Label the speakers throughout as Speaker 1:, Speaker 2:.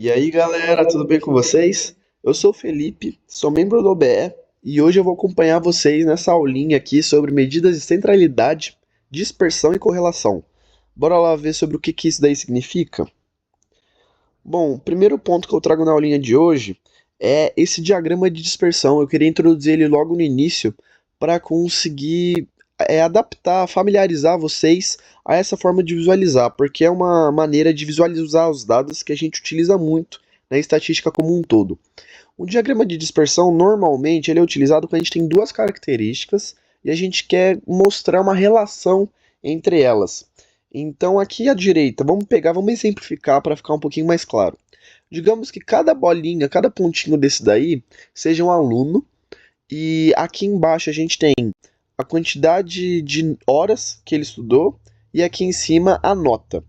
Speaker 1: E aí galera, tudo bem com vocês? Eu sou o Felipe, sou membro do OBE e hoje eu vou acompanhar vocês nessa aulinha aqui sobre medidas de centralidade, dispersão e correlação. Bora lá ver sobre o que isso daí significa? Bom, o primeiro ponto que eu trago na aulinha de hoje é esse diagrama de dispersão. Eu queria introduzir ele logo no início para conseguir adaptar, familiarizar vocês a essa forma de visualizar, porque é uma maneira de visualizar os dados que a gente utiliza muito na estatística como um todo. Um diagrama de dispersão, normalmente, ele é utilizado quando a gente tem duas características e a gente quer mostrar uma relação entre elas. Então, aqui à direita, vamos exemplificar para ficar um pouquinho mais claro. Digamos que cada bolinha, cada pontinho desse daí, seja um aluno, e aqui embaixo a gente tem a quantidade de horas que ele estudou, e aqui em cima a nota.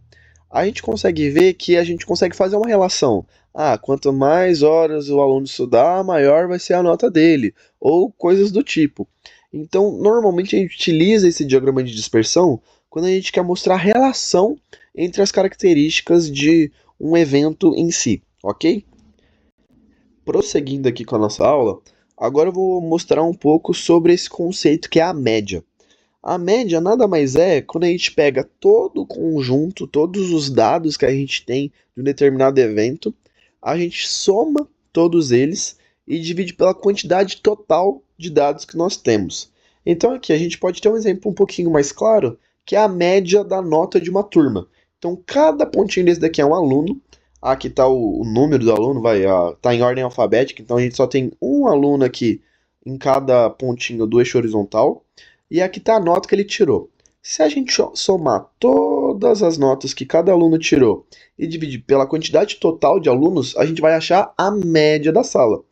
Speaker 1: A gente consegue ver que a gente consegue fazer uma relação. Ah, quanto mais horas o aluno estudar, maior vai ser a nota dele, ou coisas do tipo. Então, normalmente a gente utiliza esse diagrama de dispersão quando a gente quer mostrar a relação entre as características de um evento em si, ok? Prosseguindo aqui com a nossa aula, agora eu vou mostrar um pouco sobre esse conceito que é a média. A média nada mais é quando a gente pega todo o conjunto, todos os dados que a gente tem de um determinado evento, a gente soma todos eles e divide pela quantidade total de dados que nós temos. Então aqui a gente pode ter um exemplo um pouquinho mais claro, que é a média da nota de uma turma. Então cada pontinho desse daqui é um aluno. Aqui está o número do aluno, tá em ordem alfabética, então a gente só tem um aluno aqui em cada pontinho do eixo horizontal. E aqui está a nota que ele tirou. Se a gente somar todas as notas que cada aluno tirou e dividir pela quantidade total de alunos, a gente vai achar a média da sala.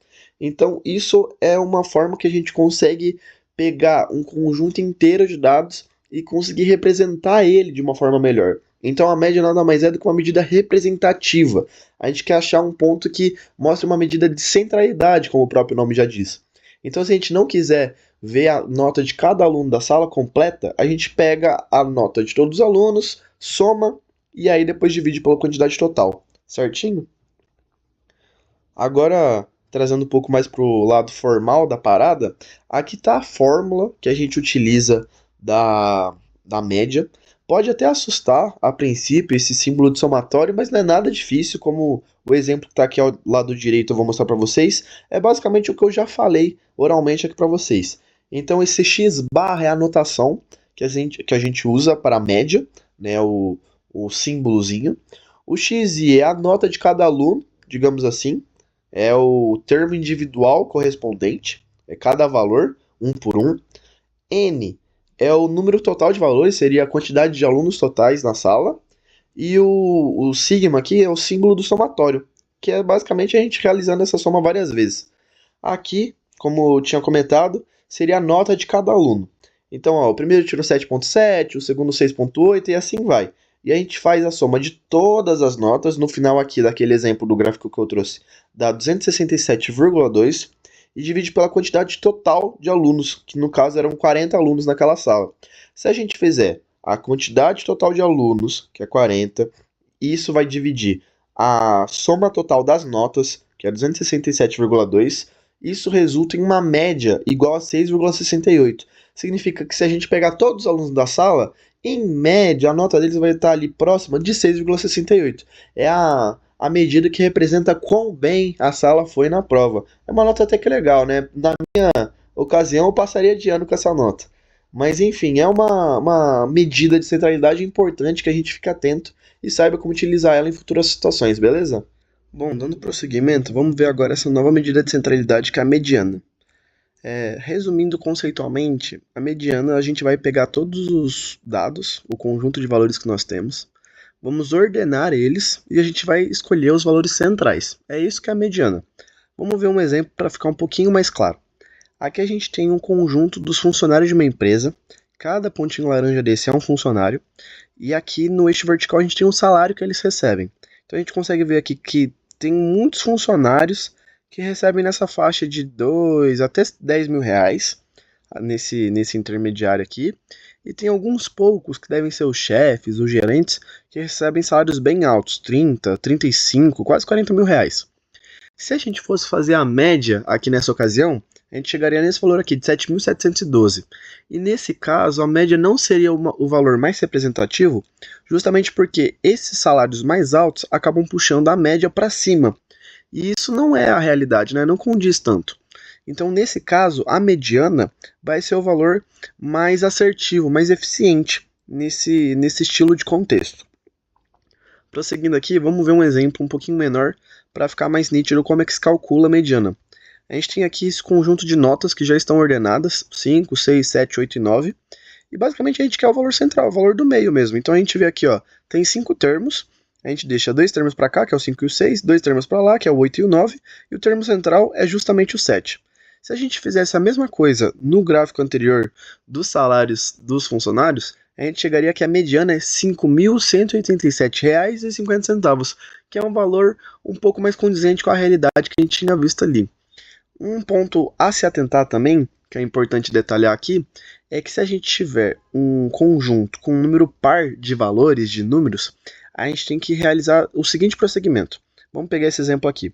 Speaker 1: Então, isso é uma forma que a gente consegue pegar um conjunto inteiro de dados e conseguir representar ele de uma forma melhor. Então, a média nada mais é do que uma medida representativa. A gente quer achar um ponto que mostre uma medida de centralidade, como o próprio nome já diz. Então, se a gente não quiser ver a nota de cada aluno da sala completa, a gente pega a nota de todos os alunos, soma e aí depois divide pela quantidade total, certinho? Agora, trazendo um pouco mais para o lado formal da parada, aqui está a fórmula que a gente utiliza da média. Pode até assustar a princípio esse símbolo de somatório, mas não é nada difícil, como o exemplo que está aqui ao lado direito eu vou mostrar para vocês. É basicamente o que eu já falei oralmente aqui para vocês. Então esse x barra é a notação que a gente usa para a média, né, o símbolozinho. O xi é a nota de cada aluno, digamos assim, é o termo individual correspondente, é cada valor, um por um. N é o número total de valores, seria a quantidade de alunos totais na sala. E o sigma aqui é o símbolo do somatório, que é basicamente a gente realizando essa soma várias vezes. Aqui, como eu tinha comentado, seria a nota de cada aluno. Então, ó, o primeiro tirou 7,7, o segundo 6,8 e assim vai. E a gente faz a soma de todas as notas, no final aqui daquele exemplo do gráfico que eu trouxe, dá 267,2 e divide pela quantidade total de alunos, que no caso eram 40 alunos naquela sala. Se a gente fizer a quantidade total de alunos, que é 40, isso vai dividir a soma total das notas, que é 267,2, isso resulta em uma média igual a 6,68. Significa que se a gente pegar todos os alunos da sala, em média a nota deles vai estar ali próxima de 6,68. É a medida que representa quão bem a sala foi na prova. É uma nota até que legal, né? Na minha ocasião eu passaria de ano com essa nota. Mas enfim, é uma medida de centralidade importante que a gente fica atento e saiba como utilizar ela em futuras situações, beleza? Bom, dando prosseguimento, vamos ver agora essa nova medida de centralidade que é a mediana. Resumindo conceitualmente, a mediana a gente vai pegar todos os dados, o conjunto de valores que nós temos, vamos ordenar eles e a gente vai escolher os valores centrais. É isso que é a mediana. Vamos ver um exemplo para ficar um pouquinho mais claro. Aqui a gente tem um conjunto dos funcionários de uma empresa, cada pontinho laranja desse é um funcionário, e aqui no eixo vertical a gente tem o salário que eles recebem. Então a gente consegue ver aqui que tem muitos funcionários que recebem nessa faixa de 2 até 10 mil reais, nesse intermediário aqui, e tem alguns poucos que devem ser os chefes, os gerentes, que recebem salários bem altos, 30, 35, quase 40 mil reais. Se a gente fosse fazer a média aqui nessa ocasião, a gente chegaria nesse valor aqui de 7.712. E nesse caso, a média não seria o valor mais representativo, justamente porque esses salários mais altos acabam puxando a média para cima. E isso não é a realidade, né? Não condiz tanto. Então, nesse caso, a mediana vai ser o valor mais assertivo, mais eficiente nesse estilo de contexto. Prosseguindo aqui, vamos ver um exemplo um pouquinho menor para ficar mais nítido como é que se calcula a mediana. A gente tem aqui esse conjunto de notas que já estão ordenadas, 5, 6, 7, 8 e 9. E basicamente a gente quer o valor central, o valor do meio mesmo. Então a gente vê aqui, ó, tem 5 termos, a gente deixa 2 termos para cá, que é o 5 e o 6, 2 termos para lá, que é o 8 e o 9, e o termo central é justamente o 7. Se a gente fizesse a mesma coisa no gráfico anterior dos salários dos funcionários, a gente chegaria que a mediana é R$ 5.187,50, que é um valor um pouco mais condizente com a realidade que a gente tinha visto ali. Um ponto a se atentar também, que é importante detalhar aqui, é que se a gente tiver um conjunto com um número par de valores, de números, a gente tem que realizar o seguinte procedimento. Vamos pegar esse exemplo aqui.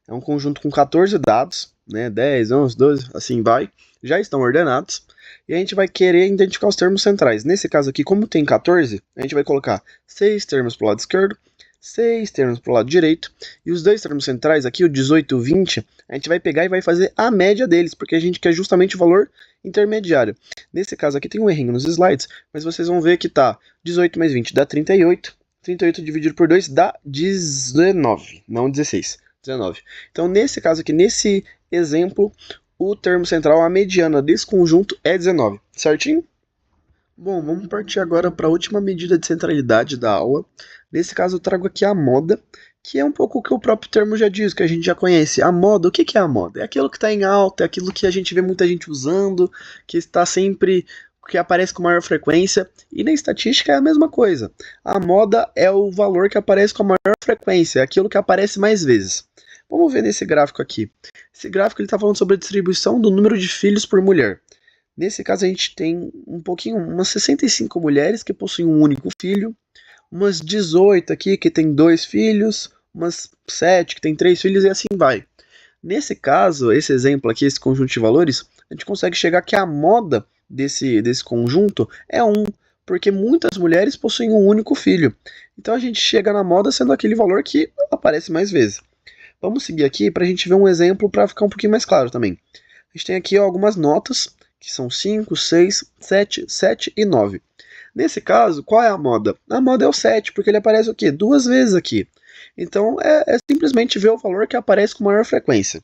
Speaker 1: É um conjunto com 14 dados, né, 10, 11, 12, assim vai, já estão ordenados, e a gente vai querer identificar os termos centrais. Nesse caso aqui, como tem 14, a gente vai colocar 6 termos para o lado esquerdo, 6 termos para o lado direito, e os dois termos centrais aqui, o 18 e o 20, a gente vai pegar e vai fazer a média deles, porque a gente quer justamente o valor intermediário. Nesse caso aqui tem um errinho nos slides, mas vocês vão ver que tá 18 mais 20 dá 38, 38 dividido por 2 dá 19, não 16, 19. Então nesse caso aqui, nesse exemplo, o termo central, a mediana desse conjunto é 19, certinho? Bom, vamos partir agora para a última medida de centralidade da aula. Nesse caso eu trago aqui a moda, que é um pouco o que o próprio termo já diz, que a gente já conhece. A moda, o que é a moda? É aquilo que está em alta, é aquilo que a gente vê muita gente usando, que está sempre, que aparece com maior frequência. E na estatística é a mesma coisa. A moda é o valor que aparece com a maior frequência, é aquilo que aparece mais vezes. Vamos ver nesse gráfico aqui. Esse gráfico está falando sobre a distribuição do número de filhos por mulher. Nesse caso a gente tem umas 65 mulheres que possuem um único filho, umas 18 aqui que tem 2 filhos, umas 7 que tem 3 filhos e assim vai. Nesse caso, esse exemplo aqui, esse conjunto de valores, a gente consegue chegar que a moda desse conjunto é 1, porque muitas mulheres possuem um único filho. Então a gente chega na moda sendo aquele valor que aparece mais vezes. Vamos seguir aqui para a gente ver um exemplo para ficar um pouquinho mais claro também. A gente tem aqui algumas notas, que são 5, 6, 7, 7 e 9. Nesse caso, qual é a moda? A moda é o 7, porque ele aparece o quê? 2 vezes aqui. Então, é simplesmente ver o valor que aparece com maior frequência.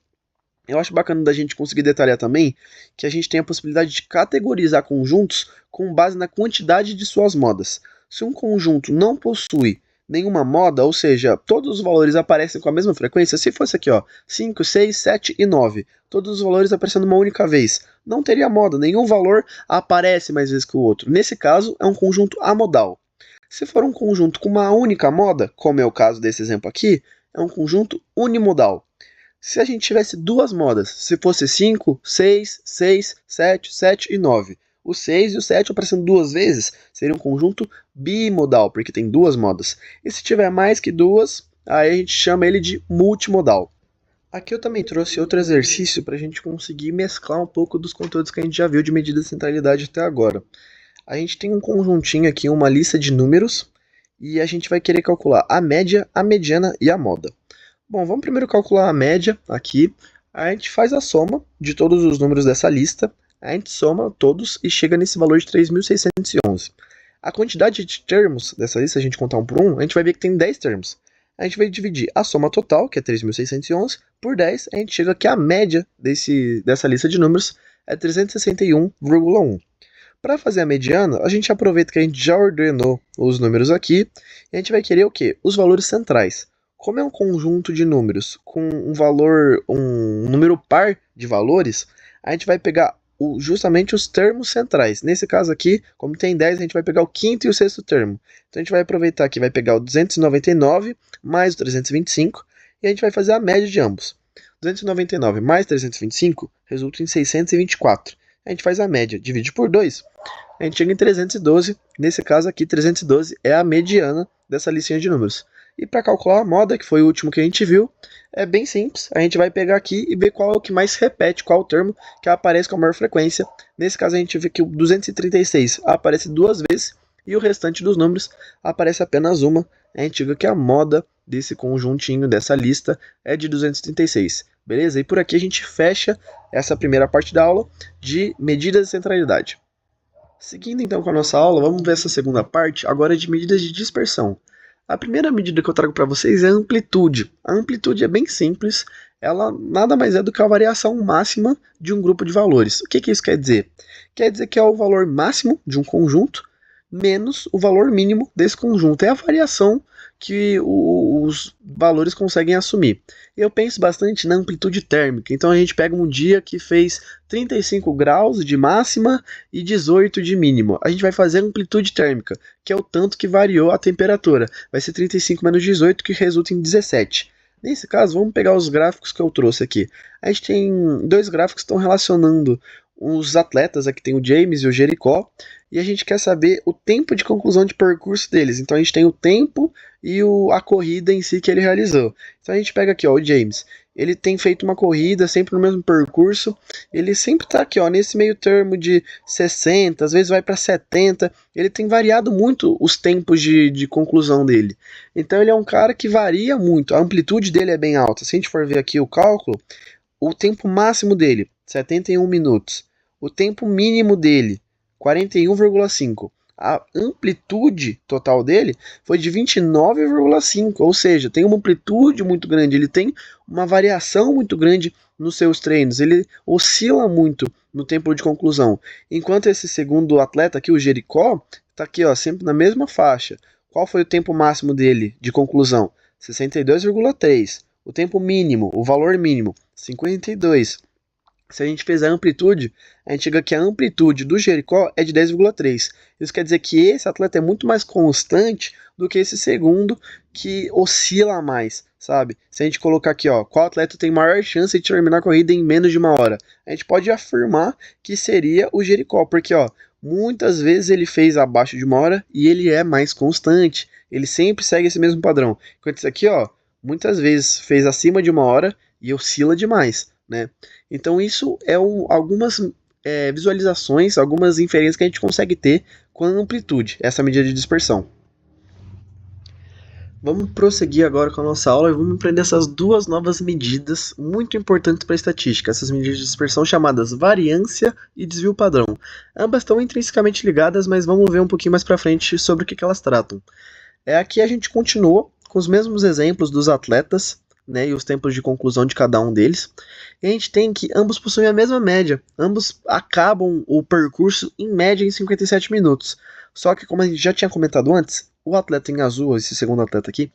Speaker 1: Eu acho bacana da gente conseguir detalhar também que a gente tem a possibilidade de categorizar conjuntos com base na quantidade de suas modas. Se um conjunto não possui nenhuma moda, ou seja, todos os valores aparecem com a mesma frequência, se fosse aqui, ó, 5, 6, 7 e 9, todos os valores aparecendo uma única vez, não teria moda, nenhum valor aparece mais vezes que o outro. Nesse caso, é um conjunto amodal. Se for um conjunto com uma única moda, como é o caso desse exemplo aqui, é um conjunto unimodal. Se a gente tivesse duas modas, se fosse 5, 6, 6, 7, 7 e 9, o 6 e o 7 aparecendo 2 vezes, seria um conjunto bimodal, porque tem 2 modas. E se tiver mais que 2, aí a gente chama ele de multimodal. Aqui eu também trouxe outro exercício para a gente conseguir mesclar um pouco dos conteúdos que a gente já viu de medida de centralidade até agora. A gente tem um conjuntinho aqui, uma lista de números, e a gente vai querer calcular a média, a mediana e a moda. Bom, vamos primeiro calcular a média aqui. A gente faz a soma de todos os números dessa lista. A gente soma todos e chega nesse valor de 3.611. A quantidade de termos dessa lista, se a gente contar um por um, a gente vai ver que tem 10 termos. A gente vai dividir a soma total, que é 3.611, por 10, a gente chega que a média dessa lista de números é 361,1. Para fazer a mediana, a gente aproveita que a gente já ordenou os números aqui, e a gente vai querer o quê? Os valores centrais. Como é um conjunto de números com um número par de valores, a gente vai pegar justamente os termos centrais. Nesse caso aqui, como tem 10, a gente vai pegar o quinto e o sexto termo. Então a gente vai aproveitar que vai pegar o 299 mais o 325 e a gente vai fazer a média de ambos. 299 mais 325 resulta em 624. a gente faz a média, divide por 2, a gente chega em 312. Nesse caso aqui, 312 é a mediana dessa listinha de números. E para calcular a moda, que foi o último que a gente viu, é bem simples. A gente vai pegar aqui e ver qual é o que mais repete, qual é o termo que aparece com a maior frequência. Nesse caso a gente vê que o 236 aparece 2 vezes e o restante dos números aparece apenas uma. A gente vê que a moda desse conjuntinho, dessa lista, é de 236. Beleza? E por aqui a gente fecha essa primeira parte da aula de medidas de centralidade. Seguindo então com a nossa aula, vamos ver essa segunda parte, agora de medidas de dispersão. A primeira medida que eu trago para vocês é a amplitude. A amplitude é bem simples, ela nada mais é do que a variação máxima de um grupo de valores. O que isso quer dizer? Quer dizer que é o valor máximo de um conjunto menos o valor mínimo desse conjunto. É a variação que os valores conseguem assumir. Eu penso bastante na amplitude térmica. Então a gente pega um dia que fez 35 graus de máxima e 18 de mínimo. A gente vai fazer a amplitude térmica, que é o tanto que variou a temperatura. Vai ser 35 menos 18, que resulta em 17. Nesse caso, vamos pegar os gráficos que eu trouxe aqui. A gente tem dois gráficos que estão relacionando os atletas. Aqui tem o James e o Jericó. E a gente quer saber o tempo de conclusão de percurso deles. Então a gente tem o tempo e a corrida em si que ele realizou. Então a gente pega aqui, ó, o James. Ele tem feito uma corrida sempre no mesmo percurso. Ele sempre está aqui, ó, nesse meio termo de 60, às vezes vai para 70. Ele tem variado muito os tempos de conclusão dele. Então ele é um cara que varia muito. A amplitude dele é bem alta. Se a gente for ver aqui o cálculo, o tempo máximo dele, 71 minutos. O tempo mínimo dele, 41,5. A amplitude total dele foi de 29,5, ou seja, tem uma amplitude muito grande, ele tem uma variação muito grande nos seus treinos, ele oscila muito no tempo de conclusão. Enquanto esse segundo atleta aqui, o Jericó, está aqui, ó, sempre na mesma faixa. Qual foi o tempo máximo dele de conclusão? 62,3. O tempo mínimo, o valor mínimo, 52. Se a gente fizer a amplitude, a gente chega que a amplitude do Jericó é de 10,3. Isso quer dizer que esse atleta é muito mais constante do que esse segundo, que oscila mais, sabe? Se a gente colocar aqui, ó, qual atleta tem maior chance de terminar a corrida em menos de uma hora? A gente pode afirmar que seria o Jericó, porque, ó, muitas vezes ele fez abaixo de uma hora e ele é mais constante. Ele sempre segue esse mesmo padrão. Enquanto isso aqui, ó, muitas vezes fez acima de uma hora e oscila demais, né? Então isso é algumas visualizações, algumas inferências que a gente consegue ter com a amplitude, essa medida de dispersão. Vamos prosseguir agora com a nossa aula e vamos aprender essas duas novas medidas muito importantes para a estatística, essas medidas de dispersão chamadas variância e desvio padrão. Ambas estão intrinsecamente ligadas, mas vamos ver um pouquinho mais para frente sobre o que elas tratam. Aqui a gente continua com os mesmos exemplos dos atletas, né, e os tempos de conclusão de cada um deles. E a gente tem que ambos possuem a mesma média. Ambos acabam o percurso em média em 57 minutos. Só que, como a gente já tinha comentado antes, o atleta em azul, esse segundo atleta aqui,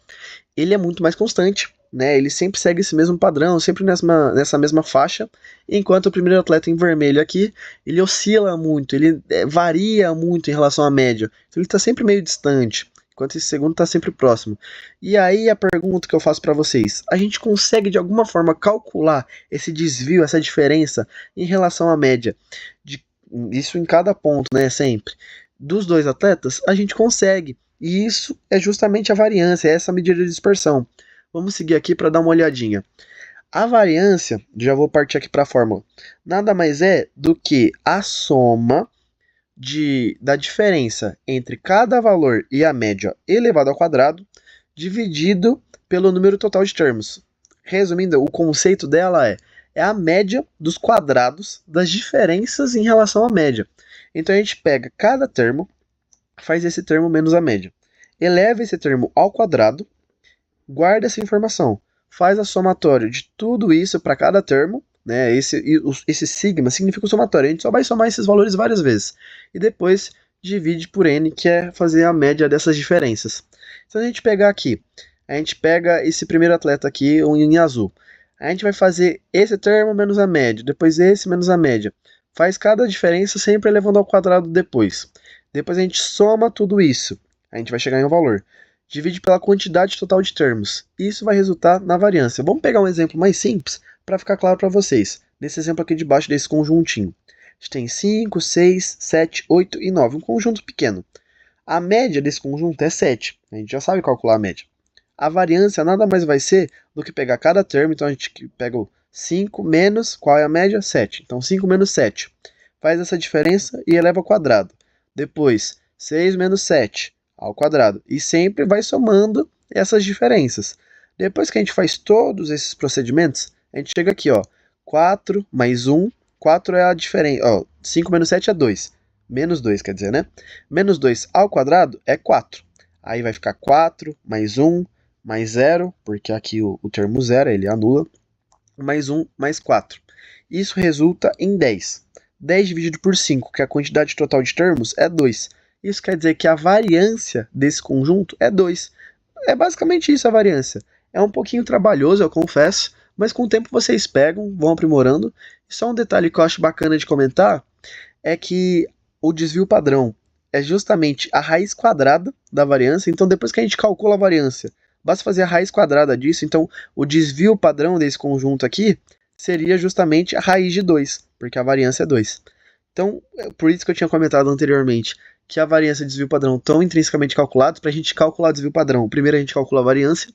Speaker 1: ele é muito mais constante, né? Ele sempre segue esse mesmo padrão, sempre nessa mesma faixa, enquanto o primeiro atleta em vermelho aqui, ele oscila muito, ele varia muito em relação à média. Então ele está sempre meio distante, enquanto esse segundo está sempre próximo. E aí a pergunta que eu faço para vocês, a gente consegue de alguma forma calcular esse desvio, essa diferença em relação à média? Isso em cada ponto, né, sempre. Dos dois atletas, a gente consegue. E isso é justamente a variância, é essa medida de dispersão. Vamos seguir aqui para dar uma olhadinha. A variância, já vou partir aqui para a fórmula, nada mais é do que a soma da diferença entre cada valor e a média elevado ao quadrado, dividido pelo número total de termos. Resumindo, o conceito dela é a média dos quadrados das diferenças em relação à média. Então a gente pega cada termo, faz esse termo menos a média, eleva esse termo ao quadrado, guarda essa informação, faz a somatória de tudo isso para cada termo, né? Esse sigma significa o somatório. A gente só vai somar esses valores várias vezes. E depois divide por n, que é fazer a média dessas diferenças. Então a gente pegar aqui, a gente pega esse primeiro atleta aqui, em azul. A gente vai fazer esse termo menos a média, depois esse menos a média. Faz cada diferença sempre elevando ao quadrado depois. Depois a gente soma tudo isso. A gente vai chegar em um valor. Divide pela quantidade total de termos. Isso vai resultar na variância. Vamos pegar um exemplo mais simples para ficar claro para vocês. Nesse exemplo aqui de baixo desse conjuntinho. gente tem 5, 6, 7, 8 e 9, um conjunto pequeno. A média desse conjunto é 7, a gente já sabe calcular a média. A variância nada mais vai ser do que pegar cada termo, então a gente pega o 5 menos, qual é a média? 7. Então 5 menos 7. Faz essa diferença e eleva ao quadrado. Depois, 6 menos 7 ao quadrado. E sempre vai somando essas diferenças. Depois que a gente faz todos esses procedimentos, a gente chega aqui, ó, 4 mais 1, 4 é a diferença, ó, 5 menos 7 é 2, menos 2 quer dizer, né? Menos 2 ao quadrado é 4. Aí vai ficar 4 mais 1 mais 0, porque aqui o termo 0 ele anula, mais 1 mais 4. Isso resulta em 10. 10 dividido por 5, que a quantidade total de termos é 2. Isso quer dizer que a variância desse conjunto é 2. É basicamente isso a variância. É um pouquinho trabalhoso, eu confesso, mas com o tempo vocês pegam, vão aprimorando. E só um detalhe que eu acho bacana de comentar é que o desvio padrão é justamente a raiz quadrada da variância. Então, depois que a gente calcula a variância, basta fazer a raiz quadrada disso. Então, o desvio padrão desse conjunto aqui seria justamente a raiz de 2, porque a variância é 2. Então, por isso que eu tinha comentado anteriormente que a variância e o desvio padrão estão intrinsecamente calculados. Para a gente calcular o desvio padrão, primeiro a gente calcula a variância.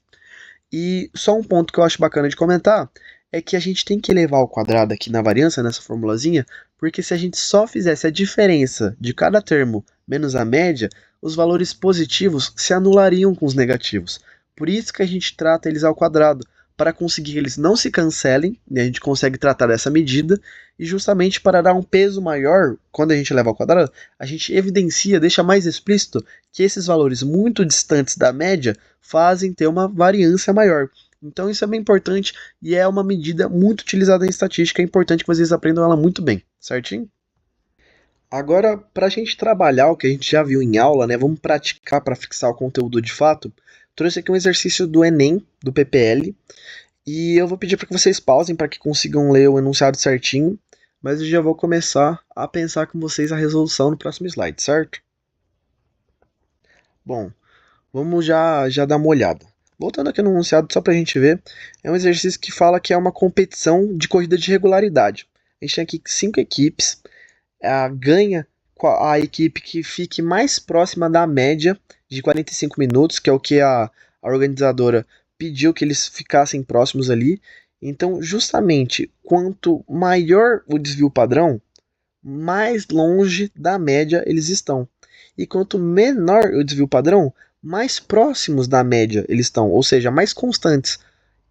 Speaker 1: E só um ponto que eu acho bacana de comentar é que a gente tem que elevar ao quadrado aqui na variância, nessa formulazinha, porque se a gente só fizesse a diferença de cada termo menos a média, os valores positivos se anulariam com os negativos. Por isso que a gente trata eles ao quadrado, para conseguir que eles não se cancelem, e a gente consegue tratar dessa medida, e justamente para dar um peso maior, quando a gente leva ao quadrado, a gente evidencia, deixa mais explícito que esses valores muito distantes da média fazem ter uma variância maior. Então isso é bem importante e é uma medida muito utilizada em estatística, é importante que vocês aprendam ela muito bem, certinho? Agora, para a gente trabalhar o que a gente já viu em aula, né, vamos praticar para fixar o conteúdo de fato, trouxe aqui um exercício do Enem, do PPL, e eu vou pedir para que vocês pausem para que consigam ler o enunciado certinho, mas eu já vou começar a pensar com vocês a resolução no próximo slide, certo? Bom, vamos já dar uma olhada. Voltando aqui no enunciado, só para a gente ver, é um exercício que fala que é uma competição de corrida de regularidade. A gente tem aqui 5 equipes, ganha a equipe que fique mais próxima da média de 45 minutos, que é o que a organizadora pediu que eles ficassem próximos ali. Então, justamente, quanto maior o desvio padrão, mais longe da média eles estão. E quanto menor o desvio padrão, mais próximos da média eles estão, ou seja, mais constantes.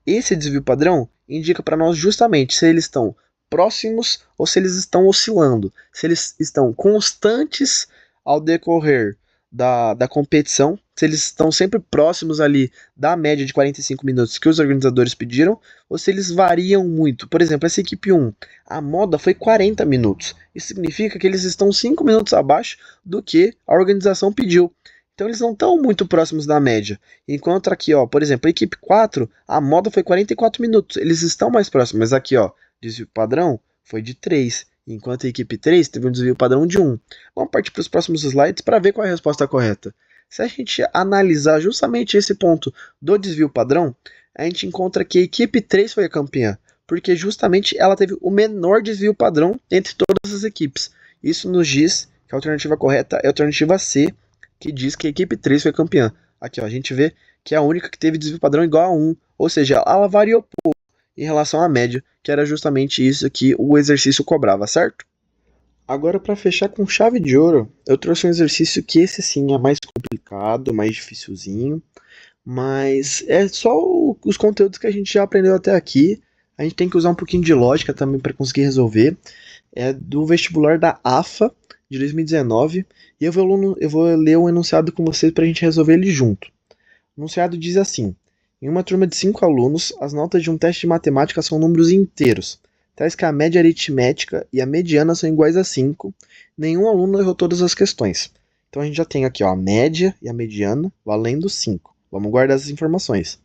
Speaker 1: Esse desvio padrão indica para nós justamente se eles estão próximos ou se eles estão oscilando, se eles estão constantes ao decorrer da competição, se eles estão sempre próximos ali da média de 45 minutos que os organizadores pediram, ou se eles variam muito. Por exemplo, essa equipe 1, a moda foi 40 minutos. Isso significa que eles estão 5 minutos abaixo do que a organização pediu. Então eles não estão muito próximos da média. Enquanto aqui, ó, por exemplo, a equipe 4, a moda foi 44 minutos. Eles estão mais próximos, mas aqui, ó, desvio padrão foi de 3. Enquanto a equipe 3 teve um desvio padrão de 1. Vamos partir para os próximos slides para ver qual é a resposta correta. Se a gente analisar justamente esse ponto do desvio padrão, a gente encontra que a equipe 3 foi a campeã, porque justamente ela teve o menor desvio padrão entre todas as equipes. Isso nos diz que a alternativa correta é a alternativa C, que diz que a equipe 3 foi campeã. Aqui, ó, a gente vê que é a única que teve desvio padrão igual a 1, ou seja, ela variou pouco em relação à média, que era justamente isso que o exercício cobrava, certo? Agora, para fechar com chave de ouro, eu trouxe um exercício que esse sim é mais complicado, mais dificilzinho, mas é só os conteúdos que a gente já aprendeu até aqui. A gente tem que usar um pouquinho de lógica também para conseguir resolver. É do vestibular da AFA de 2019 e eu vou ler o enunciado com vocês para a gente resolver ele junto. O enunciado diz assim: em uma turma de 5 alunos, as notas de um teste de matemática são números inteiros, tais que a média aritmética e a mediana são iguais a 5. Nenhum aluno errou todas as questões. Então a gente já tem aqui, ó, a média e a mediana valendo 5. Vamos guardar essas informações.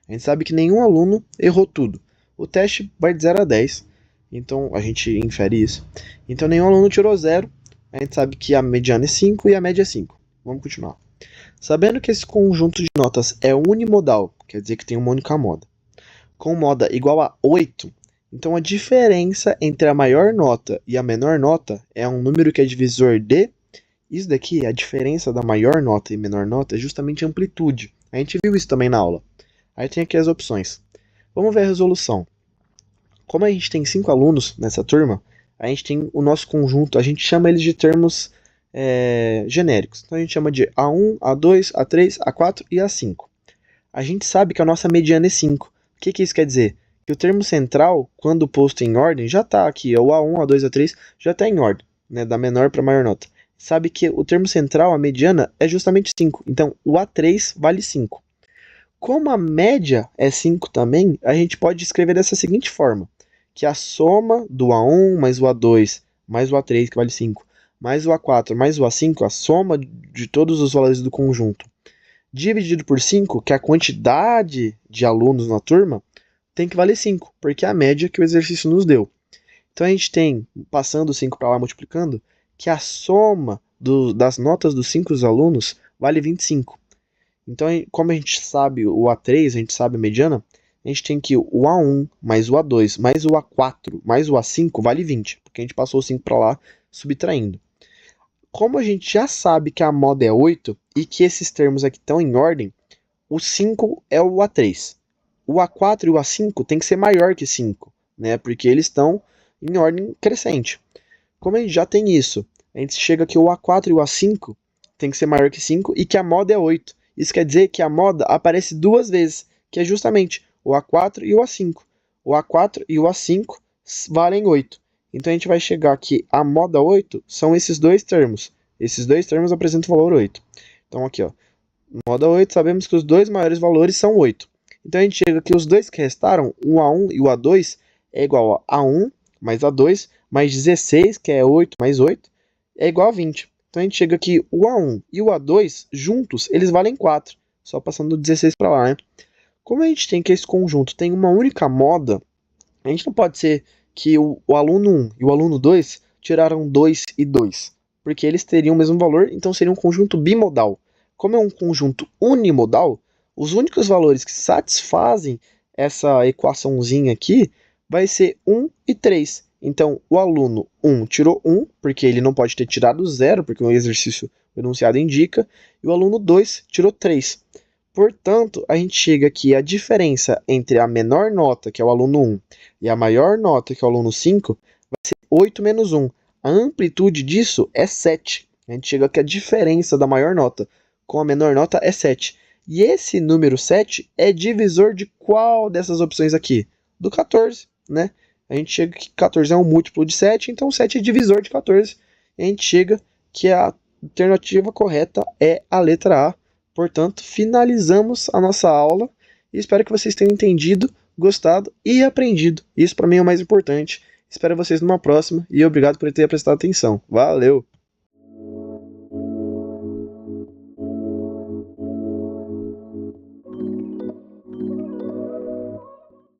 Speaker 1: A gente sabe que nenhum aluno errou tudo. O teste vai de 0 a 10, então a gente infere isso. Então nenhum aluno tirou 0. A gente sabe que a mediana é 5 e a média é 5. Vamos continuar. Sabendo que esse conjunto de notas é unimodal, quer dizer que tem uma única moda, com moda igual a 8, Então, a diferença entre a maior nota e a menor nota é um número que é divisor de... Isso daqui, a diferença da maior nota e menor nota, é justamente a amplitude. A gente viu isso também na aula. Aí tem aqui as opções. Vamos ver a resolução. Como a gente tem 5 alunos nessa turma, a gente tem o nosso conjunto, a gente chama eles de termos genéricos. Então a gente chama de A1, A2, A3, A4 e A5. A gente sabe que a nossa mediana é 5. O que isso quer dizer? Que o termo central, quando posto em ordem, já está aqui. O A1, A2, A3 já está em ordem, né, da menor para a maior nota. Sabe que o termo central, a mediana, é justamente 5. Então o A3 vale 5. Como a média é 5 também, a gente pode escrever dessa seguinte forma, que a soma do A1 mais o A2 mais o A3, que vale 5, mais o A4 mais o A5, a soma de todos os valores do conjunto, dividido por 5, que é a quantidade de alunos na turma, tem que valer 5, porque é a média que o exercício nos deu. Então a gente tem, passando o 5 para lá, multiplicando, que a soma das notas dos 5 alunos vale 25. Então, como a gente sabe o A3, a gente sabe a mediana, a gente tem que o A1 mais o A2 mais o A4 mais o A5 vale 20, porque a gente passou o 5 para lá subtraindo. Como a gente já sabe que a moda é 8 e que esses termos aqui estão em ordem, o 5 é o A3. O A4 e o A5 tem que ser maior que 5, né? Porque eles estão em ordem crescente. Como a gente já tem isso, a gente chega que o A4 e o A5 tem que ser maior que 5 e que a moda é 8. Isso quer dizer que a moda aparece duas vezes, que é justamente o A4 e o A5. O A4 e o A5 valem 8. Então a gente vai chegar que a moda 8 são esses dois termos. Esses dois termos apresentam o valor 8. Então aqui, ó, moda 8, sabemos que os dois maiores valores são 8. Então a gente chega que os dois que restaram, o A1 e o A2, é igual a A1 mais A2 mais 16, que é 8 mais 8, é igual a 20. Então a gente chega que o A1 e o A2, juntos, eles valem 4. Só passando do 16 para lá, né? Como a gente tem que esse conjunto tem uma única moda, a gente não pode ser que o aluno 1 e o aluno 2 tiraram 2 e 2, porque eles teriam o mesmo valor, então seria um conjunto bimodal. Como é um conjunto unimodal, os únicos valores que satisfazem essa equaçãozinha aqui vai ser 1 e 3. Então, o aluno 1 tirou 1, porque ele não pode ter tirado 0, porque o exercício, o enunciado indica, e o aluno 2 tirou 3. Portanto, a gente chega aqui a diferença entre a menor nota, que é o aluno 1, e a maior nota, que é o aluno 5, vai ser 8 menos 1. A amplitude disso é 7. A gente chega aqui a diferença da maior nota com a menor nota é 7. E esse número 7 é divisor de qual dessas opções aqui? Do 14, né? A gente chega que 14 é um múltiplo de 7, então 7 é divisor de 14. E a gente chega que a alternativa correta é a letra A. Portanto, finalizamos a nossa aula e espero que vocês tenham entendido, gostado e aprendido. Isso para mim é o mais importante. Espero vocês numa próxima e obrigado por ter prestado atenção. Valeu!